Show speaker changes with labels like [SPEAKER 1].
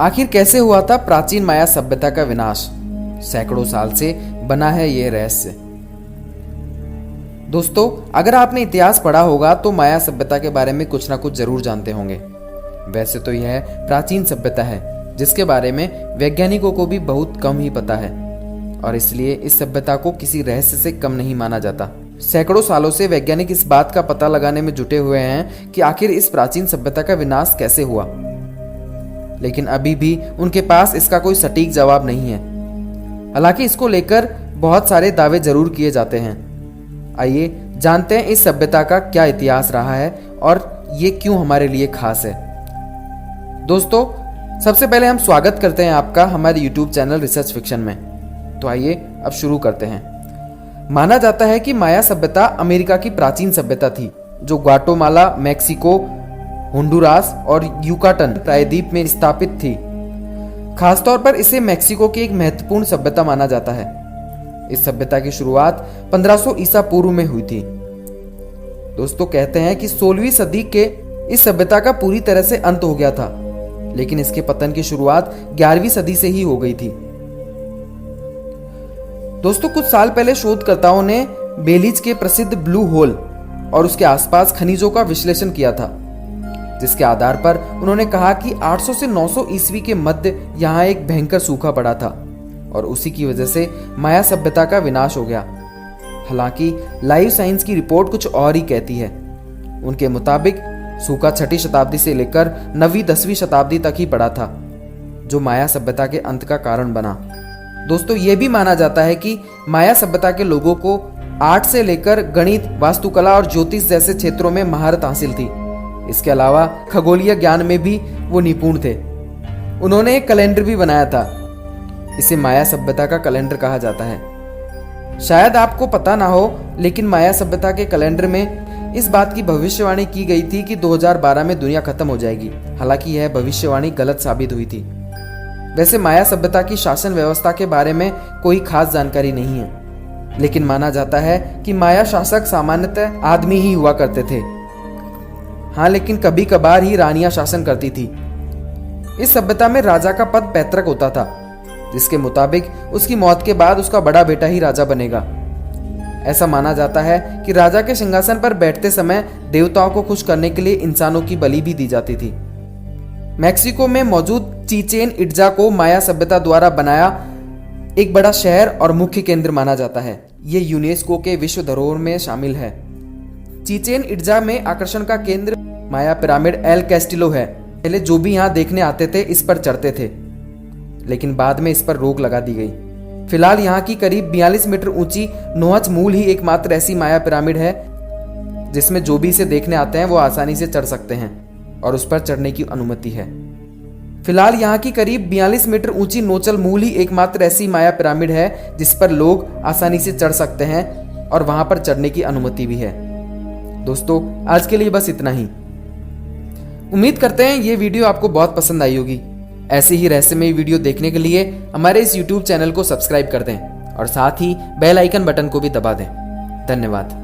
[SPEAKER 1] आखिर कैसे हुआ था प्राचीन माया सभ्यता का विनाश? सैकड़ों साल से बना है यह रहस्य। दोस्तों, अगर आपने इतिहास पढ़ा होगा तो माया सभ्यता के बारे में कुछ ना कुछ जरूर जानते होंगे। वैसे तो यह प्राचीन सभ्यता है जिसके बारे में वैज्ञानिकों को भी बहुत कम ही पता है और इसलिए इस सभ्यता को किसी रहस्य से कम नहीं माना जाता। सैकड़ों सालों से वैज्ञानिक इस बात का पता लगाने में जुटे हुए हैं कि आखिर इस प्राचीन सभ्यता का विनाश कैसे हुआ, लेकिन अभी भी उनके पास इसका कोई सटीक जवाब नहीं है। हालांकि इसको लेकर बहुत सारे दावे जरूर किए जाते हैं। आइए जानते हैं इस सभ्यता का क्या इतिहास रहा है और ये क्यों हमारे लिए खास है। दोस्तों, सबसे पहले हम स्वागत करते हैं आपका हमारे YouTube चैनल रिसर्च फिक्शन में। तो आइए अब शुरू करते हैं। माना जाता है कि माया सभ्यता अमेरिका की प्राचीन सभ्यता थी जो ग्वाटेमाला, मैक्सिको, होंडुरास और युकाटन प्रायद्वीप में स्थापित थी। खासतौर पर इसे मैक्सिको की एक महत्वपूर्ण सभ्यता माना जाता है। इस सभ्यता की शुरुआत 1500 ईसा पूर्व में हुई थी। दोस्तों, कहते हैं कि 16वीं सदी के इस सभ्यता का पूरी तरह से अंत हो गया था, लेकिन इसके पतन की शुरुआत 11वीं सदी से ही हो गई थी। दोस्तों, कुछ साल पहले शोधकर्ताओं ने बेलीज के प्रसिद्ध ब्लू होल और उसके आसपास खनिजों का विश्लेषण किया था, जिसके आधार पर उन्होंने कहा कि 800 से 900 ईस्वी के मध्य यहां एक भयंकर सूखा पड़ा था और उसी की वजह से माया सभ्यता का विनाश हो गया। हालांकि लाइव साइंस की रिपोर्ट कुछ और ही कहती है। उनके मुताबिक सूखा 6वीं शताब्दी से लेकर 9वीं 10वीं शताब्दी तक ही पड़ा था, जो माया सभ्यता के अंत का कारण बना। दोस्तों, यह भी माना जाता है कि माया सभ्यता के लोगों को आर्ट से लेकर गणित, वास्तुकला और ज्योतिष जैसे क्षेत्रों में महारत हासिल थी। इसके अलावा खगोलीय ज्ञान में भी वो निपुण थे। उन्होंने एक कैलेंडर भी बनाया था। इसे माया सभ्यता का कैलेंडर कहा जाता है। शायद आपको पता ना हो, लेकिन माया सभ्यता के कैलेंडर में इस बात की भविष्यवाणी की गई थी कि 2012 में दुनिया खत्म हो जाएगी। हालांकि यह भविष्यवाणी गलत साबित हुई थी। वैसे माया सभ्यता की शासन व्यवस्था के बारे में कोई खास जानकारी नहीं है, लेकिन माना जाता है कि माया शासक सामान्यतः आदमी ही हुआ करते थे। हाँ, लेकिन कभी कभार ही रानियां शासन करती थी। इस सभ्यता में राजा का पद पैतृक होता था, जिसके मुताबिक उसकी मौत के बाद उसका बड़ा बेटा ही राजा बनेगा। ऐसा माना जाता है कि राजा के सिंहासन पर बैठते समय देवताओं को खुश करने के लिए इंसानों की बलि भी दी जाती थी। मैक्सिको में मौजूद चिचेन इट्जा को माया सभ्यता द्वारा बनाया एक बड़ा शहर और मुख्य केंद्र माना जाता है। ये यूनेस्को के विश्व धरोहर में शामिल है। चिचेन इट्जा में आकर्षण का केंद्र माया पिरामिड एल कैस्टिलो है। पहले जो भी यहाँ देखने आते थे इस पर चढ़ते थे, लेकिन बाद में इस पर रोक लगा दी गई। फिलहाल यहाँ की करीब 42 मीटर ऊंची नोहच मूल ही एकमात्र ऐसी माया पिरामिड है जिसमें जो भी इसे देखने आते हैं वो आसानी से चढ़ सकते हैं और उस पर चढ़ने की अनुमति है। फिलहाल यहाँ की करीब 42 मीटर ऊंची नोचल मूल ही एकमात्र ऐसी माया पिरामिड है जिस पर लोग आसानी से चढ़ सकते हैं और वहां पर चढ़ने की अनुमति भी है। दोस्तों, आज के लिए बस इतना ही। उम्मीद करते हैं ये वीडियो आपको बहुत पसंद आई होगी। ऐसे ही रहस्यमय वीडियो देखने के लिए हमारे इस YouTube चैनल को सब्सक्राइब कर दें और साथ ही बेल आइकन बटन को भी दबा दें। धन्यवाद।